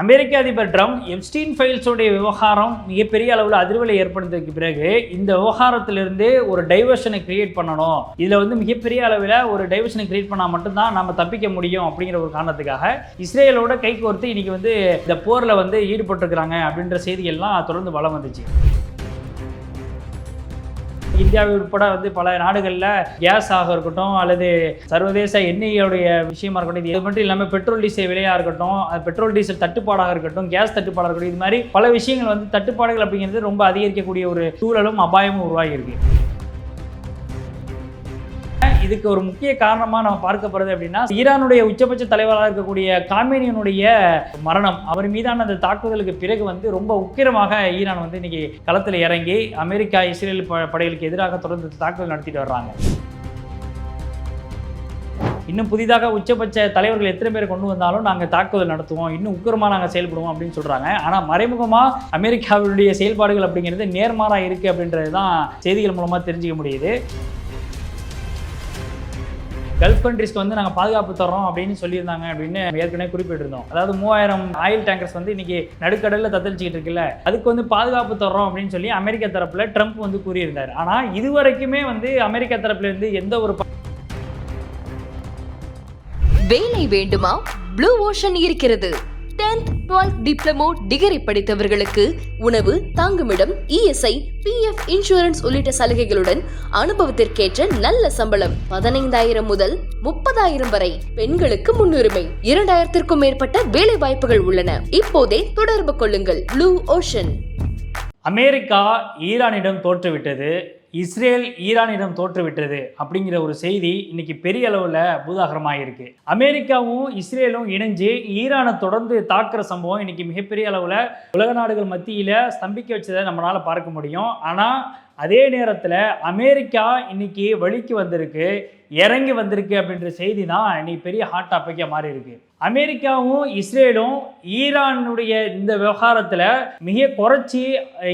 அமெரிக்க அதிபர் Trump Epstein ஃபைல்ஸோடைய விவகாரம் மிகப்பெரிய அளவில் அதிர்வலை ஏற்படுத்ததுக்கு பிறகு இந்த விவகாரத்திலிருந்து ஒரு டைவர்ஷனை கிரியேட் பண்ணணும். இதில் மிகப்பெரிய அளவில் ஒரு டைவர்ஷனை கிரியேட் பண்ணால் மட்டும்தான் நம்ம தப்பிக்க முடியும் அப்படிங்கிற ஒரு காரணத்துக்காக இஸ்ரேலோட கைகோர்த்து இன்னைக்கு இந்த போரில் ஈடுபட்டிருக்கிறாங்க அப்படின்ற செய்திகள்லாம் தொடர்ந்து வலம் வந்துச்சு. இந்தியாவை உட்பட பல நாடுகளில் கேஸ் ஆக இருக்கட்டும் அல்லது சர்வதேச எண்ணெயோடைய விஷயமா இருக்கட்டும், இது மட்டும் இல்லாமல் பெட்ரோல் டீசல் விலையாக இருக்கட்டும், பெட்ரோல் டீசல் தட்டுப்பாடாக இருக்கட்டும், கேஸ் தட்டுப்பாடாக இருக்கட்டும், இது மாதிரி பல விஷயங்கள் தட்டுப்பாடுகள் அப்படிங்கிறது ரொம்ப அதிகரிக்கக்கூடிய ஒரு சூழலும் அபாயமும் உருவாகி இருக்கு. இதுக்கு ஒரு முக்கிய காரணமாக நம்ம பார்க்கப்படுறது அப்படின்னா, ஈரானுடைய உச்சபட்ச தலைவராக இருக்கக்கூடிய காமேனியினுடைய மரணம். அவர் மீதான அந்த தாக்குதலுக்கு பிறகு ரொம்ப உக்கிரமாக ஈரான் இன்னைக்கு களத்தில் இறங்கி அமெரிக்கா இஸ்ரேல் படைகளுக்கு எதிராக தொடர்ந்து தாக்குதல் நடத்திட்டு வர்றாங்க. இன்னும் புதிதாக உச்சபட்ச தலைவர்கள் எத்தனை பேர் கொண்டு வந்தாலும் நாங்கள் தாக்குதல் நடத்துவோம், இன்னும் உக்கிரமாக நாங்கள் செயல்படுவோம் அப்படின்னு சொல்கிறாங்க. ஆனால் மறைமுகமாக அமெரிக்காவுடைய செயல்பாடுகள் அப்படிங்கிறது நேர்மாறாக இருக்குது அப்படின்றது தான் செய்திகள் மூலமாக தெரிஞ்சுக்க முடியுது. கல்ஃப் கண்ட்ரிஸ்க்கு நாங்கள் பாதுகாப்பு தரோம் அப்படின்னு சொல்லியிருந்தாங்க அப்படின்னு ஏற்கனவே குறிப்பிட்டிருந்தோம். அதாவது 3000 ஆயில் டேங்கர்ஸ் இன்னைக்கு நடுக்கடலில் தத்தளிச்சிக்கிட்டு இருக்குல்ல, அதுக்கு பாதுகாப்பு தரோம் அப்படின்னு சொல்லி அமெரிக்கா தரப்புல ட்ரம்ப் கூறியிருந்தார். ஆனால் இதுவரைக்குமே அமெரிக்கா தரப்புல இருந்து எந்த ஒரு வேலை வேண்டுமா? ப்ளூ ஓஷன் இருக்கிறது. 10th 12th டிப்ளமோ டிகிரி படித்தவர்களுக்கு உணவு, தங்குமிடம், இஎஸ்ஐ, PF இன்சூரன்ஸ் உள்ளிட்ட சலுகைகளுடன் அனுபவத்திற்கேற்ற நல்ல சம்பளம் 15,000 முதல் 30,000 வரை. பெண்களுக்கு முன்னுரிமை. 2000க்கும் மேற்பட்ட வேலை வாய்ப்புகள் உள்ளன. இப்போதே தொடர்பு கொள்ளுங்கள். Blue ocean. அமெரிக்கா ஈரானிடம் தோற்றுவிட்டது, இஸ்ரேல் ஈரானிடம் தோற்றுவிட்டது அப்படிங்கிற ஒரு செய்தி இன்னைக்கு பெரிய அளவில் பூதாகரமாக இருக்கு. அமெரிக்காவும் இஸ்ரேலும் இணைஞ்சு ஈரானை தொடர்ந்து தாக்குற சம்பவம் இன்னைக்கு மிகப்பெரிய அளவில் உலக நாடுகள் மத்தியில் ஸ்தம்பிக்க வச்சதை நம்மளால் பார்க்க முடியும். ஆனால் அதே நேரத்தில் அமெரிக்கா இன்னைக்கு வழிக்கு வந்திருக்கு, இறங்கி வந்திருக்கு அப்படின்ற செய்தி தான் இன்னைக்கு பெரிய ஹாட் டாப்பிக்காக மாறி இருக்கு. அமெரிக்காவும் இஸ்ரேலும் ஈரானுடைய இந்த விவகாரத்தில் மிக குறைச்சி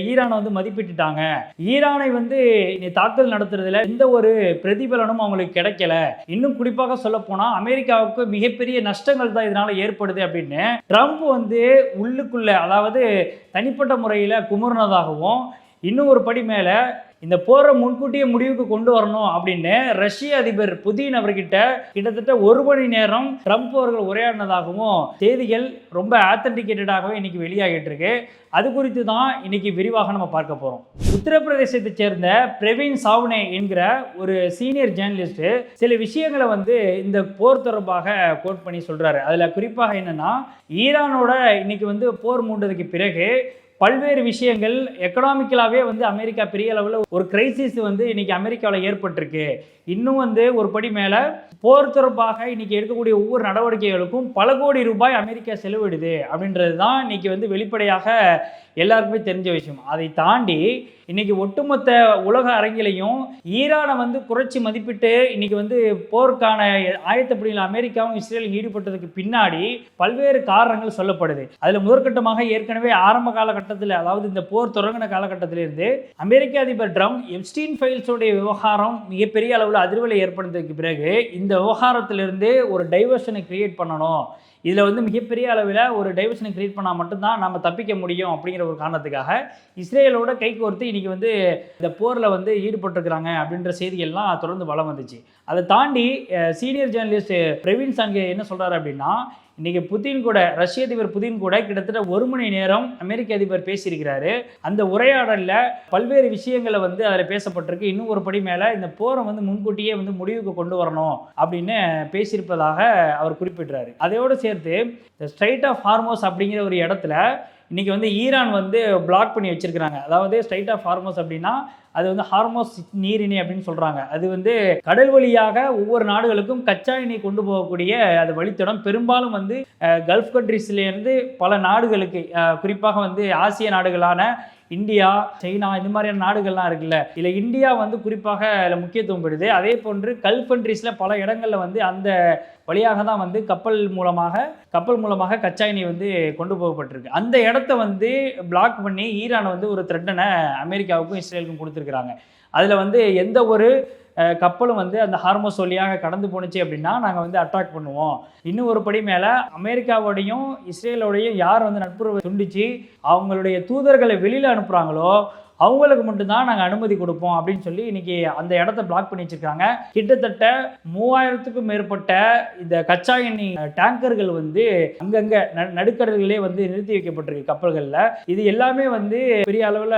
ஈரானை மதிப்பிட்டுட்டாங்க. ஈரானை தாக்குதல் நடத்துறதுல எந்த ஒரு பிரதிபலனும் அவங்களுக்கு கிடைக்கல. இன்னும் குறிப்பாக சொல்ல போனால் அமெரிக்காவுக்கு மிகப்பெரிய நஷ்டங்கள் தான் இதனால ஏற்படுது அப்படின்னு ட்ரம்ப் உள்ளுக்குள்ள, அதாவது தனிப்பட்ட முறையில் குமுறினதாகவும், இன்னும் ஒரு படி மேலே இந்த போரை முன்கூட்டியே முடிவுக்கு கொண்டு வரணும் அப்படின்னு ரஷ்ய அதிபர் புதின் அவர்கிட்ட கிட்டத்தட்ட 1 மணி நேரம் ட்ரம்ப் அவர்கள் உரையாடினதாகவும் செய்திகள் ரொம்ப ஆத்தன்டிகேட்டடாகவே இன்னைக்கு வெளியாகிட்டு இருக்கு. அது குறித்து தான் இன்னைக்கு விரிவாக நம்ம பார்க்க போகிறோம். உத்தரப்பிரதேசத்தை சேர்ந்த பிரவீன் சாவ்னே என்கிற ஒரு சீனியர் ஜேர்னலிஸ்ட் சில விஷயங்களை இந்த போர் தொடர்பாக கோட் பண்ணி சொல்றாரு. அதில் குறிப்பாக என்னன்னா, ஈரானோட இன்னைக்கு போர் மூண்டதுக்கு பிறகு பல்வேறு விஷயங்கள் எக்கனாமிக்கலாகவே அமெரிக்கா பெரிய அளவில் ஒரு கிரைசிஸ் இன்னைக்கு அமெரிக்காவில் ஏற்பட்டிருக்கு. இன்னும் ஒரு படி மேலே போர் தொடர்பாக இன்னைக்கு எடுக்கக்கூடிய ஒவ்வொரு நடவடிக்கைகளுக்கும் பல கோடி ரூபாய் அமெரிக்கா செலவிடுது அப்படின்றது தான் இன்னைக்கு வெளிப்படையாக எல்லாருக்குமே தெரிஞ்ச விஷயம். அதை தாண்டி இன்னைக்கு ஒட்டுமொத்த உலக அரங்கிலையும் ஈரானை குறைச்சி மதிப்பிட்டு இன்னைக்கு போருக்கான ஆயத்தப்படியில் அமெரிக்காவும் இஸ்ரேலும் ஈடுபட்டதுக்கு பின்னாடி பல்வேறு காரணங்கள் சொல்லப்படுது. அதில் முதற்கட்டமாக ஏற்கனவே ஆரம்ப காலகட்டத்தில், அதாவது இந்த போர் தொடங்கின காலகட்டத்திலிருந்து அமெரிக்க அதிபர் ட்ரம்ப் எப்ஸ்டீன் ஃபைல்ஸோடைய விவகாரம் மிகப்பெரிய அளவில் அதிர்வலை ஏற்படுத்ததுக்கு பிறகு இந்த விவகாரத்திலிருந்து ஒரு டைவர்ஷனை கிரியேட் பண்ணணும், இதில் மிகப்பெரிய அளவில் ஒரு டைவர்ஷனை கிரியேட் பண்ணால் மட்டும்தான் நம்ம தப்பிக்க முடியும் அப்படிங்கிற ஒரு காரணத்துக்காக இஸ்ரேலோட கைகோர்த்து இன்னைக்கு இந்த போரில் ஈடுபட்டிருக்கிறாங்க அப்படின்ற செய்திகள்லாம் தொடர்ந்து வலம் வந்துச்சு. அதை தாண்டி சீனியர் ஜேர்னலிஸ்ட் பிரவீன் சாங்கே என்ன சொல்கிறாரு அப்படின்னா, இன்றைக்கி புதின் கூட, ரஷ்ய அதிபர் புதின் கூட கிட்டத்தட்ட 1 மணி நேரம் அமெரிக்க அதிபர் பேசியிருக்கிறாரு. அந்த உரையாடலில் பல்வேறு விஷயங்களை அதில் பேசப்பட்டிருக்கு. இன்னும் ஒரு படி மேலே இந்த போரை முன்கூட்டியே முடிவுக்கு கொண்டு வரணும் அப்படின்னு பேசியிருப்பதாக அவர் குறிப்பிட்றாரு. அதையோடு சேர்த்து இந்த ஸ்ட்ரைட் ஆஃப் ஹார்மோஸ் அப்படிங்கிற ஒரு இடத்துல இன்றைக்கி ஈரான் பிளாக் பண்ணி வச்சுருக்கிறாங்க. அதாவது ஸ்ட்ரைட் ஆஃப் ஹார்மோஸ் அப்படின்னா அது ஹார்மோஸ் நீரிணை அப்படின்னு சொல்கிறாங்க. அது கடல் வழியாக ஒவ்வொரு நாடுகளுக்கும் கச்சா எண்ணெய் கொண்டு போகக்கூடிய அது வழித்தடம். பெரும்பாலும் கல்ஃப் கண்ட்ரிஸ்லேருந்து பல நாடுகளுக்கு, குறிப்பாக ஆசிய நாடுகளான இந்தியா, சைனா, இந்த மாதிரியான நாடுகள்லாம் இருக்குல்ல, இல்லை இந்தியா குறிப்பாக அதில் முக்கியத்துவம் பெறுது. அதே போன்று கல்ஃப் கண்ட்ரீஸில் பல இடங்களில் அந்த வழியாக தான் கப்பல் மூலமாக கச்சா எண்ணெய் கொண்டு போகப்பட்டிருக்கு. அந்த இடத்த பிளாக் பண்ணி ஈரான் ஒரு த்ரெட்டனை அமெரிக்காவுக்கும் இஸ்ரேலுக்கும் கொடுத்துருக்குறாங்க. அதில் எந்த ஒரு கப்பலும் வந்து அந்த ஹார்மோஸ் வழியாக கடந்து போணுச்சு அப்படின்னா நாங்கள் வந்து அட்டாக் பண்ணுவோம். இன்னும் ஒரு படி மேலே அமெரிக்காவோடையும் இஸ்ரேலோடையும் யார் வந்து நட்புறவை துண்டிச்சு அவங்களுடைய தூதர்களை வெளியில் அனுப்புகிறாங்களோ அவங்களுக்கு மட்டும்தான் நாங்கள் அனுமதி கொடுப்போம் அப்படின்னு சொல்லி இன்னைக்கு அந்த இடத்த பிளாக் பண்ணி வச்சிருக்காங்க. கிட்டத்தட்ட 3000க்கும் மேற்பட்ட இந்த கச்சா எண்ணெய் டேங்கர்கள் வந்து அங்கங்கே நடுக்கடல்களே வந்து நிறுத்தி வைக்கப்பட்டிருக்கு கப்பல்களில். இது எல்லாமே வந்து பெரிய அளவில்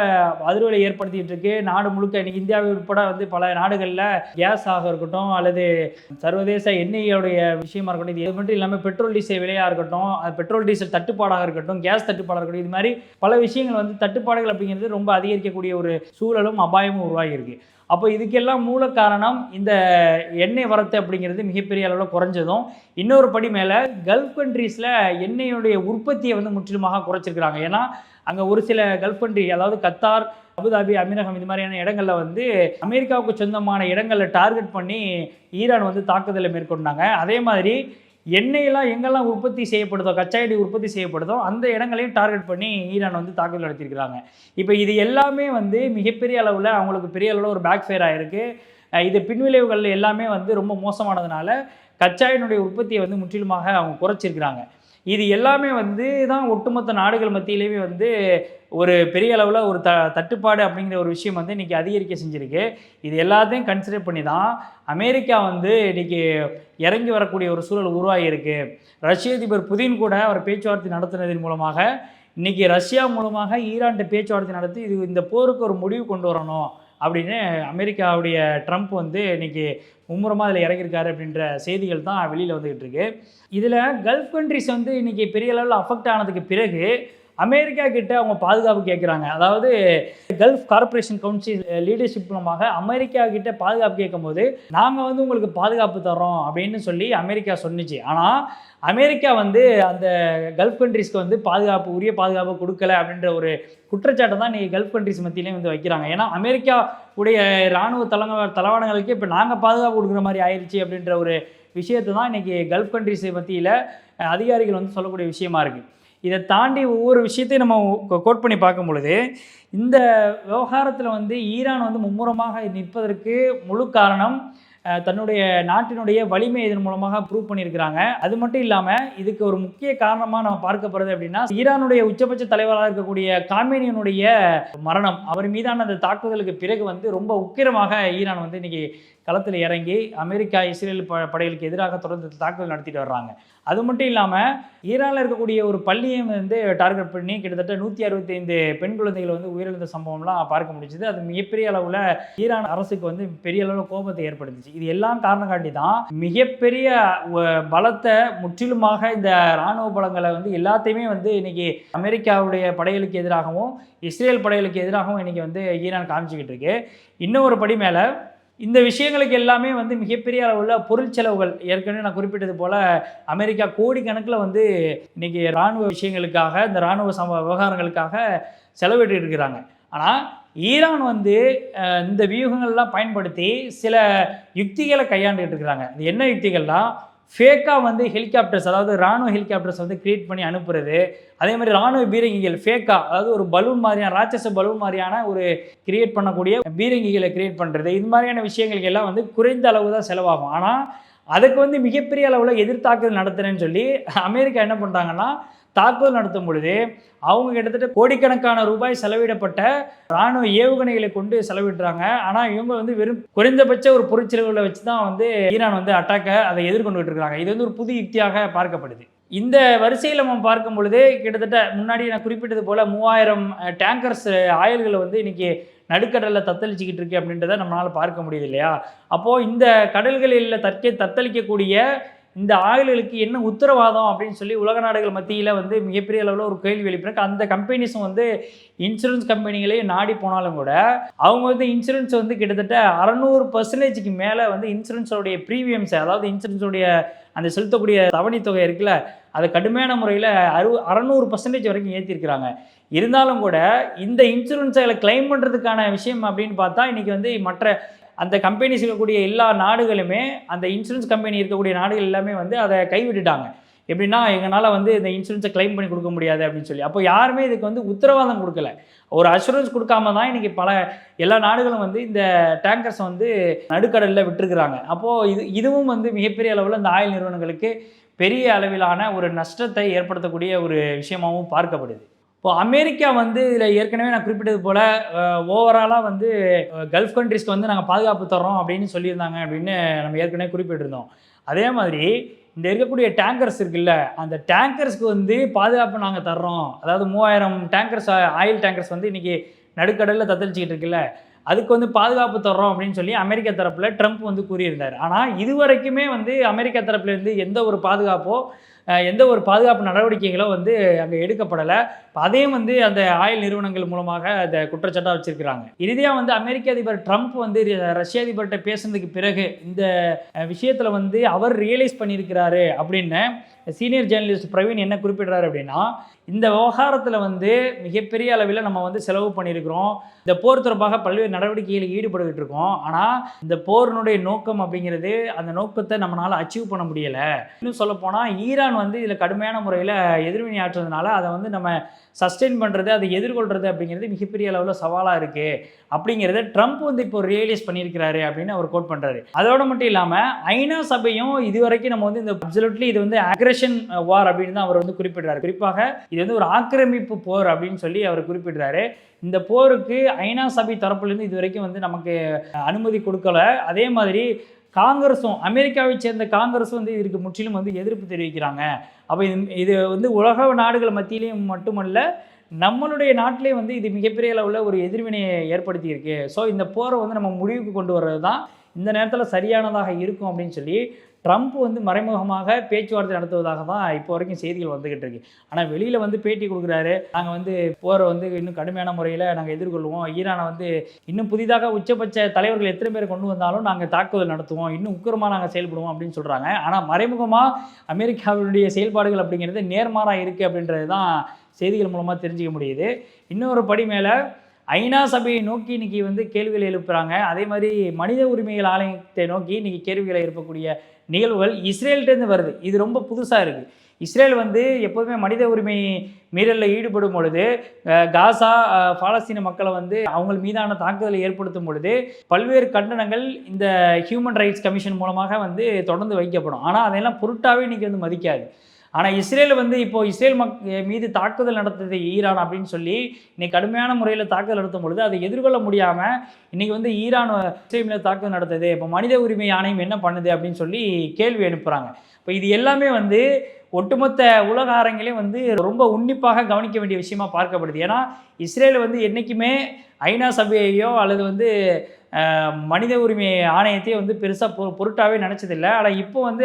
அதிர்வலை ஏற்படுத்திட்டு இருக்கு. நாடு முழுக்க இன்னைக்கு இந்தியாவை உட்பட வந்து பல நாடுகளில் கேஸ் ஆக இருக்கட்டும் அல்லது சர்வதேச எண்ணெயோடைய விஷயமா இருக்கட்டும், இது மட்டும் இல்லாமல் பெட்ரோல் டீசல் விலையாக இருக்கட்டும், பெட்ரோல் டீசல் தட்டுப்பாடாக இருக்கட்டும், கேஸ் தட்டுப்பாடாக இருக்கட்டும், இது மாதிரி பல விஷயங்கள் வந்து தட்டுப்பாடுகள் அப்படிங்கிறது ரொம்ப அதிகரிக்கக்கூடிய ஒரு சூழலும் அபாயமும் உருவாகி இருக்கு. அப்போ இதுக்கெல்லாம் மூல காரணம் இந்த எண்ணெய் வரத்து அப்படிங்கிறது மிகப்பெரிய அளவில் குறைஞ்சதும், இன்னொரு படி மேலே கல்ஃப் கண்ட்ரீஸில் எண்ணெயுடைய உற்பத்தியை வந்து முற்றிலுமாக குறைச்சிருக்கிறாங்க. ஏன்னா அங்கே ஒரு சில கல்ஃப் கண்ட்ரி, அதாவது கத்தார், அபுதாபி, அமீரகம் இது மாதிரியான இடங்களில் வந்து அமெரிக்காவுக்கு சொந்தமான இடங்களில் டார்கெட் பண்ணி ஈரான் வந்து தாக்குதலை மேற்கொண்டாங்க. அதே மாதிரி எண்ணெயெல்லாம் எங்கெல்லாம் உற்பத்தி செய்யப்படுதோ, கச்சா எண்ணெய் உற்பத்தி செய்யப்படுதோ அந்த இடங்களையும் டார்கெட் பண்ணி ஈரான் வந்து தாக்குதல் நடத்தியிருக்கிறாங்க. இப்போ இது எல்லாமே வந்து மிகப்பெரிய அளவில் அவங்களுக்கு பெரிய அளவில் ஒரு பேக் ஃபேர் ஆகிருக்கு. இது பின்விளைவுகள் எல்லாமே வந்து ரொம்ப மோசமானதுனால கச்சா எண்ணெயுடைய உற்பத்தியை வந்து முற்றிலுமாக அவங்க குறைச்சிருக்கிறாங்க. இது எல்லாமே வந்து தான் ஒட்டுமொத்த நாடுகள் மத்தியிலேயே வந்து ஒரு பெரிய அளவில் ஒரு தட்டுப்பாடு அப்படிங்கிற ஒரு விஷயம் வந்து இன்றைக்கி அதிகரிக்க செஞ்சுருக்கு. இது எல்லாத்தையும் கன்சிடர் பண்ணி தான் அமெரிக்கா வந்து இன்றைக்கி இறங்கி வரக்கூடிய ஒரு சூழல் உருவாகியிருக்கு. ரஷ்ய அதிபர் புதின் கூட அவர் பேச்சுவார்த்தை நடத்துனதன் மூலமாக இன்றைக்கி ரஷ்யா மூலமாக ஈரான்கிட்ட பேச்சுவார்த்தை நடத்தி இந்த போருக்கு ஒரு முடிவு கொண்டு வரணும் அப்படின்னு அமெரிக்காவுடைய ட்ரம்ப் வந்து இன்றைக்கி மும்முரமாக அதில் இறங்கியிருக்காரு அப்படின்ற செய்திகள் தான் வெளியில் வந்துக்கிட்டு இருக்கு. இதில் கல்ஃப் கண்ட்ரிஸ் வந்து இன்றைக்கி பெரிய அளவில் அஃபெக்ட் ஆனதுக்கு பிறகு அமெரிக்கா கிட்ட அவங்க பாதுகாப்பு கேட்குறாங்க. அதாவது கல்ஃப் கார்ப்பரேஷன் கவுன்சில் லீடர்ஷிப் மூலமாக அமெரிக்கா கிட்ட பாதுகாப்பு கேட்கும்போது நாங்கள் வந்து உங்களுக்கு பாதுகாப்பு தரோம் அப்படின்னு சொல்லி அமெரிக்கா சொன்னிச்சு. ஆனால் அமெரிக்கா வந்து அந்த கல்ஃப் கண்ட்ரிஸ்க்கு வந்து உரிய பாதுகாப்பு கொடுக்கல அப்படின்ற ஒரு குற்றச்சாட்டை தான் இன்றைக்கி கல்ஃப் கண்ட்ரிஸ் மத்தியிலே வந்து வைக்கிறாங்க. ஏன்னா அமெரிக்கா உடைய இராணுவ தளவாடங்களுக்கு இப்போ நாங்கள் பாதுகாப்பு கொடுக்குற மாதிரி ஆயிடுச்சு அப்படின்ற ஒரு விஷயத்தை தான் இன்றைக்கி கல்ஃப் கண்ட்ரிஸ் மத்தியில் அதிகாரிகள் வந்து சொல்லக்கூடிய விஷயமா இருக்குது. இதை தாண்டி ஒவ்வொரு விஷயத்தையும் நம்ம கோட் பண்ணி பார்க்கும் பொழுது இந்த விவகாரத்தில் வந்து ஈரான் வந்து மும்முரமாக நிற்பதற்கு முழு காரணம் தன்னுடைய நாட்டினுடைய வலிமை இதன் மூலமாக ப்ரூவ் பண்ணியிருக்கிறாங்க. அது மட்டும் இல்லாமல் இதுக்கு ஒரு முக்கிய காரணமாக நம்ம பார்க்கப்படுறது அப்படின்னா ஈரானுடைய உச்சபட்ச தலைவராக இருக்கக்கூடிய காமேனியினுடைய மரணம். அவர் மீதான அந்த தாக்குதலுக்கு பிறகு வந்து ரொம்ப உக்கிரமாக ஈரான் வந்து இன்றைக்கி களத்தில் இறங்கி அமெரிக்கா இஸ்ரேல் படைகளுக்கு எதிராக தொடர்ந்து தாக்குதல் நடத்திட்டு வர்றாங்க. அது மட்டும் இல்லாமல் ஈரானில் இருக்கக்கூடிய ஒரு பள்ளியை வந்து டார்கெட் பண்ணி கிட்டத்தட்ட 165 பெண் குழந்தைகள் வந்து உயிரிழந்த சம்பவம்லாம் பார்க்க முடிஞ்சுது. அது மிகப்பெரிய அளவில் ஈரான் அரசுக்கு வந்து பெரிய அளவில் கோபத்தை ஏற்படுத்துச்சு. இது எல்லாம் காரணம் காட்டி தான் மிகப்பெரிய பலத்தை முற்றிலுமாக இந்த இராணுவ பலங்களை வந்து எல்லாத்தையுமே வந்து இன்னைக்கு அமெரிக்காவுடைய படைகளுக்கு எதிராகவும் இஸ்ரேல் படைகளுக்கு எதிராகவும் இன்னைக்கு வந்து ஈரான் காமிச்சிக்கிட்டு இருக்கு. இன்னும் ஒரு படி மேலே இந்த விஷயங்களுக்கு எல்லாமே வந்து மிகப்பெரிய அளவில் பொருள் செலவுகள், ஏற்கனவே நான் குறிப்பிட்டது போல் அமெரிக்கா கோடிக்கணக்கில் வந்து இன்றைக்கி இராணுவ விஷயங்களுக்காக இந்த இராணுவ விவகாரங்களுக்காக செலவிட்டு இருக்கிறாங்க. ஆனால் ஈரான் வந்து இந்த வியூகங்கள்லாம் பயன்படுத்தி சில யுக்திகளை கையாண்டுகிட்டு இருக்கிறாங்க. இது என்ன யுக்திகள்லாம், ஃபேக்காக வந்து ஹெலிகாப்டர்ஸ், அதாவது இராணுவ ஹெலிகாப்டர்ஸ் வந்து கிரியேட் பண்ணி அனுப்புறது, அதே மாதிரி இராணுவ பீரங்கிகள் ஃபேக்காக, அதாவது ஒரு பலூன் மாதிரியான ராட்சச பலூன் மாதிரியான ஒரு கிரியேட் பண்ணக்கூடிய பீரங்கிகளை கிரியேட் பண்ணுறது, இது மாதிரியான விஷயங்களுக்கு எல்லாம் வந்து குறைந்த அளவு தான் செலவாகும். ஆனால் அதுக்கு வந்து மிகப்பெரிய அளவில் எதிர்த்தாக்குதல் நடத்துறேன்னு சொல்லி அமெரிக்கா என்ன பண்ணுறாங்கன்னா தாக்குதல் நடத்தும் பொழுது அவங்க கிட்டத்தட்ட கோடிக்கணக்கான ரூபாய் செலவிடப்பட்ட இராணுவ ஏவுகணைகளை கொண்டு செலவிடுறாங்க. ஆனால் இவங்க வந்து வெறும் குறைந்தபட்ச ஒரு பொருட்செலவுகளை வச்சு தான் வந்து ஈரான் வந்து அட்டாக்கை அதை எதிர்கொண்டுகிட்டு இருக்காங்க. இது வந்து ஒரு புது யுக்தியாக பார்க்கப்படுது. இந்த வரிசையில் நம்ம பார்க்கும் பொழுது கிட்டத்தட்ட முன்னாடி நான் குறிப்பிட்டது போல் 3000 டேங்கர்ஸ் ஆயில்களை வந்து இன்றைக்கி நடுக்கடலில் தத்தளிச்சிக்கிட்டு இருக்கு அப்படின்றத நம்மளால் பார்க்க முடியுது இல்லையா? அப்போது இந்த கடல்களில் தத்தளிக்கக்கூடிய இந்த ஆயில்களுக்கு என்ன உத்தரவாதம் அப்படின்னு சொல்லி உலக நாடுகள் மத்தியில் வந்து மிகப்பெரிய அளவில் ஒரு கேள்வி எழுப்பினாங்க. அந்த கம்பெனிஸும் வந்து இன்சூரன்ஸ் கம்பெனிகளையே நாடி போனாலும் கூட அவங்க வந்து இன்சூரன்ஸ் வந்து கிட்டத்தட்ட 600% மேலே வந்து இன்சூரன்ஸோடைய ப்ரீமியம்ஸை, அதாவது இன்சூரன்ஸோடைய அந்த செலுத்தக்கூடிய தவணை தொகை இருக்குல்ல, அதை கடுமையான முறையில் 600% வரைக்கும் ஏற்றிருக்கிறாங்க. இருந்தாலும் கூட இந்த இன்சூரன்ஸை கிளைம் பண்ணுறதுக்கான விஷயம் அப்படின்னு பார்த்தா இன்றைக்கி வந்து மற்ற அந்த கம்பெனிஸ் இருக்கக்கூடிய எல்லா நாடுகளுமே, அந்த இன்சூரன்ஸ் கம்பெனி இருக்கக்கூடிய நாடுகள் எல்லாமே வந்து அதை கைவிட்டுட்டாங்க. எப்படின்னா எங்களால் வந்து இந்த இன்சூரன்ஸை கிளைம் பண்ணி கொடுக்க முடியாது அப்படின்னு சொல்லி. அப்போ யாருமே இதுக்கு வந்து உத்தரவாதம் கொடுக்கல. ஒரு அஷூரன்ஸ் கொடுக்காம தான் இன்றைக்கி எல்லா நாடுகளும் வந்து இந்த டேங்கர்ஸை வந்து நடுக்கடலில் விட்டுருக்குறாங்க. அப்போது இதுவும் வந்து மிகப்பெரிய அளவில் இந்த ஆயில் நிறுவனங்களுக்கு பெரிய அளவிலான ஒரு நஷ்டத்தை ஏற்படுத்தக்கூடிய ஒரு விஷயமாகவும் பார்க்கப்படுது. இப்போ அமெரிக்கா வந்து இதில் ஏற்கனவே நான் குறிப்பிட்டது போல் ஓவராலாக வந்து கல்ஃப் கண்ட்ரிஸ்க்கு வந்து நாங்கள் பாதுகாப்பு தர்றோம் அப்படின்னு சொல்லியிருந்தாங்க அப்படின்னு நம்ம ஏற்கனவே குறிப்பிட்டிருந்தோம். அதே மாதிரி இந்த இருக்கக்கூடிய டேங்கர்ஸ் இருக்குல்ல, அந்த டேங்கர்ஸ்க்கு வந்து பாதுகாப்பு நாங்கள் தர்றோம். அதாவது 3000 டேங்கர்ஸ் ஆயில் டேங்கர்ஸ் வந்து இன்றைக்கி நடுக்கடலில் தத்தளிச்சிக்கிட்டு இருக்குல்ல, அதுக்கு வந்து பாதுகாப்பு தர்றோம் அப்படின்னு சொல்லி அமெரிக்கா தரப்பில் ட்ரம்ப் வந்து கூறியிருந்தார். ஆனால் இதுவரைக்குமே வந்து அமெரிக்கா தரப்புலேருந்து எந்த ஒரு பாதுகாப்பு நடவடிக்கைகளோ வந்து அங்கே எடுக்கப்படலை. அதையும் வந்து அந்த ஆயில் நிறுவனங்கள் மூலமாக அந்த குற்றச்சாட்டாக வச்சிருக்கிறாங்க. இறுதியாக வந்து அமெரிக்க அதிபர் ட்ரம்ப் வந்து ரஷ்ய அதிபர்கிட்ட பேசுனதுக்கு பிறகு இந்த விஷயத்தில் வந்து அவர் ரியலைஸ் பண்ணியிருக்கிறாரு அப்படின்னு சீனியர் ஜேர்னலிஸ்ட் பிரவீன் என்ன குறிப்பிடுறாரு அப்படின்னா, இந்த விவகாரத்தில் வந்து மிகப்பெரிய அளவில் நம்ம வந்து செலவு பண்ணியிருக்கிறோம். இந்த போர் தொடர்பாக பல்வேறு நடவடிக்கைகளில் ஈடுபட்டுக்கிட்டு இருக்கோம். ஆனால் இந்த போரினுடைய நோக்கம் அப்படிங்கிறது அந்த நோக்கத்தை நம்மளால் அச்சீவ் பண்ண முடியலை. இன்னும் சொல்லப்போனால் ஈரான் வந்து இதில் கடுமையான முறையில் எதிர்வினை ஆற்றுறதுனால அதை வந்து நம்ம சஸ்டெயின் பண்ணுறது, அதை எதிர்கொள்கிறது அப்படிங்கிறது மிகப்பெரிய அளவில் சவாலாக இருக்குது அப்படிங்கிறத ட்ரம்ப் வந்து இப்போ ரியலைஸ் பண்ணியிருக்கிறாரு அப்படின்னு அவர் கோட் பண்ணுறாரு. அதோடு மட்டும் இல்லாமல் ஐநா சபையும் இதுவரைக்கும் நம்ம வந்து இந்த அப்சல்யூட்லி இது வந்து அக்ரெஷன் வார் அப்படின்னு தான் அவர் வந்து குறிப்பிடுறாரு. குறிப்பாக இது வந்து ஒரு ஆக்கிரமிப்பு போர் அப்படின்னு சொல்லி அவர் குறிப்பிடுறாரு. இந்த போருக்கு ஐநா சபை தரப்புலேருந்து இது வரைக்கும் வந்து நமக்கு அனுமதி கொடுக்கல. அதே மாதிரி காங்கிரஸும் அமெரிக்காவை சேர்ந்த காங்கிரஸும் வந்து இதற்கு முற்றிலும் வந்து எதிர்ப்பு தெரிவிக்கிறாங்க. அப்போ இது வந்து உலக நாடுகள் மத்தியிலையும் மட்டுமல்ல, நம்மளுடைய நாட்டிலே வந்து இது மிகப்பெரிய அளவில் ஒரு எதிர்வினையை ஏற்படுத்தியிருக்கு. ஸோ இந்த போரை வந்து நம்ம முடிவுக்கு கொண்டு வர்றது தான் இந்த நேரத்தில் சரியானதாக இருக்கும் அப்படின்னு சொல்லி ட்ரம்ப் வந்து மறைமுகமாக பேச்சுவார்த்தை நடத்துவதாக தான் இப்போ வரைக்கும் செய்திகள் வந்துக்கிட்டு இருக்கு. ஆனால் வெளியில் வந்து பேட்டி கொடுக்குறாரு, நாங்கள் வந்து போரை வந்து இன்னும் கடுமையான முறையில் நாங்கள் எதிர்கொள்வோம், ஈரானை வந்து இன்னும் புதிதாக உச்சபட்ச தலைவர்கள் எத்தனை பேர் கொண்டு வந்தாலும் நாங்கள் தாக்குதல் நடத்துவோம், இன்னும் உக்கிரமாக நாங்கள் செயல்படுவோம் அப்படின்னு சொல்கிறாங்க. ஆனால் மறைமுகமாக அமெரிக்காவுடைய செயல்பாடுகள் அப்படிங்கிறது நேர்மாறாக இருக்குது அப்படின்றது தான் செய்திகள் மூலமாக தெரிஞ்சிக்க முடியுது. இன்னொரு படி மேலே ஐநா சபையை நோக்கி இன்றைக்கி வந்து கேள்விகளை எழுப்புகிறாங்க. அதே மாதிரி மனித உரிமைகள் ஆணையத்தை நோக்கி இன்றைக்கி கேள்விகளை எழுப்பக்கூடிய நிகழ்வுகள் இஸ்ரேல்கிட்டேருந்து வருது. இது ரொம்ப புதுசாக இருக்குது. இஸ்ரேல் வந்து எப்போதுமே மனித உரிமை மீறலில் ஈடுபடும் பொழுது காசா பாலஸ்தீன மக்களை வந்து அவங்க மீதான தாக்குதலை ஏற்படுத்தும் பொழுது பல்வேறு கண்டனங்கள் இந்த ஹியூமன் ரைட்ஸ் கமிஷன் மூலமாக வந்து தொடர்ந்து வைக்கப்படும். ஆனால் அதையெல்லாம் பொருட்டாகவே இன்றைக்கி வந்து மதிக்காது. ஆனால் இஸ்ரேல் வந்து இப்போது இஸ்ரேல் மீது தாக்குதல் நடத்துது ஈரான் அப்படின்னு சொல்லி இன்றைக்கி கடுமையான முறையில் தாக்குதல் நடத்தும் பொழுது அதை எதிர்கொள்ள முடியாமல் இன்றைக்கி வந்து ஈரான் இஸ்ரேல் மீது தாக்குதல் நடத்துது, இப்போ மனித உரிமை ஆணையம் என்ன பண்ணுது அப்படின்னு சொல்லி கேள்வி எழுப்புகிறாங்க. இப்போ இது எல்லாமே வந்து ஒட்டுமொத்த உலக அரங்கிலையும் வந்து ரொம்ப உன்னிப்பாக கவனிக்க வேண்டிய விஷயமா பார்க்கப்படுது. ஏன்னா இஸ்ரேல் வந்து என்றைக்குமே ஐநா சபையையோ அல்லது வந்து மனித உரிமை ஆணையத்தையே வந்து பெருசாக பொருட்டாகவே நினச்சதில்லை. ஆனால் இப்போ வந்து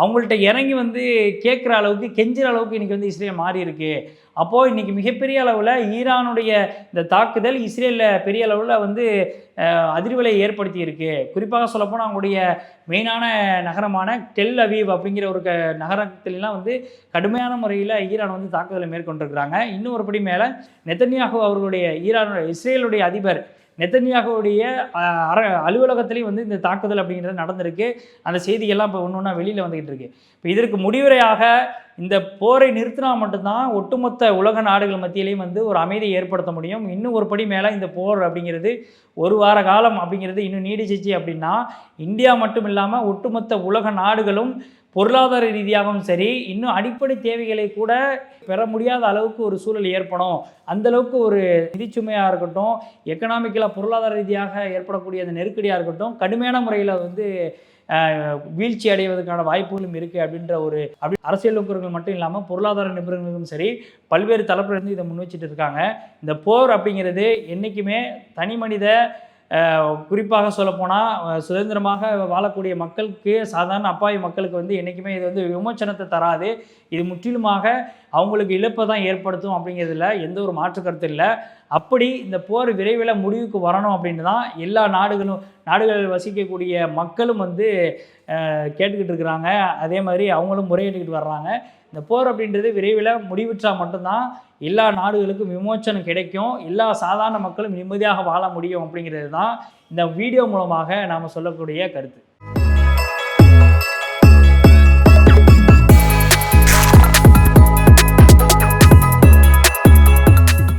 அவங்கள்ட்ட இறங்கி வந்து கேட்குற அளவுக்கு கெஞ்சுற அளவுக்கு இன்றைக்கி வந்து இஸ்ரேல் மாறி இருக்கு. அப்போது இன்றைக்கி மிகப்பெரிய அளவில் ஈரானுடைய இந்த தாக்குதல் இஸ்ரேலில் பெரிய அளவில் வந்து அதிர்வலை ஏற்படுத்தி இருக்கு. குறிப்பாக சொல்லப்போனால் அவங்களுடைய மெயினான நகரமான டெல் அவீவ் அப்படிங்கிற ஒரு நகரத்திலாம் வந்து கடுமையான முறையில் ஈரான் வந்து தாக்குதலை மேற்கொண்டிருக்கிறாங்க. இன்னும் ஒரு படி மேலே நெதன்யாகு அவர்களுடைய இஸ்ரேலுடைய அதிபர் நெதன்யாகுவுடைய அலுவலகத்திலையும் வந்து இந்த தாக்குதல் அப்படிங்கிறது நடந்திருக்கு. அந்த செய்திகள்லாம் இப்போ ஒன்று ஒன்றா வெளியில் வந்துக்கிட்டு இருக்கு. இப்போ இதற்கு முடிவுரையாக இந்த போரை நிறுத்தினா மட்டும்தான் ஒட்டுமொத்த உலக நாடுகள் மத்தியிலையும் வந்து ஒரு அமைதியை ஏற்படுத்த முடியும். இன்னும் ஒரு படி மேலே இந்த போர் அப்படிங்கிறது ஒரு வார காலம் அப்படிங்கிறது இன்னும் நீடிச்சிச்சு அப்படின்னா இந்தியா மட்டும் இல்லாமல் ஒட்டுமொத்த உலக நாடுகளும் பொருளாதார ரீதியாகவும் சரி, இன்னும் அடிப்படை தேவைகளை கூட பெற முடியாத அளவுக்கு ஒரு சூழல் ஏற்படும். அந்தளவுக்கு ஒரு நிதிச்சுமையாக இருக்கட்டும், எக்கனாமிக்கலாக பொருளாதார ரீதியாக ஏற்படக்கூடிய அந்த நெருக்கடியாக இருக்கட்டும், கடுமையான முறையில் வந்து வீழ்ச்சி அடைவதற்கான வாய்ப்புகளும் இருக்குது அப்படின்ற அரசியல் நோக்கர்கள் மட்டும் இல்லாமல் பொருளாதார நிபுணர்களும் சரி பல்வேறு தரப்பிலிருந்து இதை முன் வச்சுட்டு இருக்காங்க. இந்த போர் அப்படிங்கிறது என்றைக்குமே தனி மனித குறிப்பாக சொல்லப்போனால் சுதந்திரமாக வாழக்கூடிய மக்களுக்கு, சாதாரண அப்பாவி மக்களுக்கு வந்து என்றைக்குமே இது வந்து விமோச்சனத்தை தராது. இது முற்றிலுமாக அவங்களுக்கு இழப்பை தான் ஏற்படுத்தும் அப்படிங்கிறதுல எந்த ஒரு மாற்று கருத்து இல்லை. அப்படி இந்த போர் விரைவில் முடிவுக்கு வரணும் அப்படின்னு தான் எல்லா நாடுகள் வசிக்கக்கூடிய மக்களும் வந்து கேட்டுக்கிட்டு இருக்கிறாங்க. அதே மாதிரி அவங்களும் முறையிட்டுக்கிட்டு வர்றாங்க. இந்த போர் அப்படின்றது விரைவில் முடிவுற்றால் மட்டும்தான் எல்லா நாடுகளுக்கும் விமோச்சனம் கிடைக்கும், எல்லா சாதாரண மக்களும் நிம்மதியாக வாழ முடியும் அப்படிங்கிறது தான் இந்த வீடியோ மூலமாக நாம் சொல்லக்கூடிய கருத்து.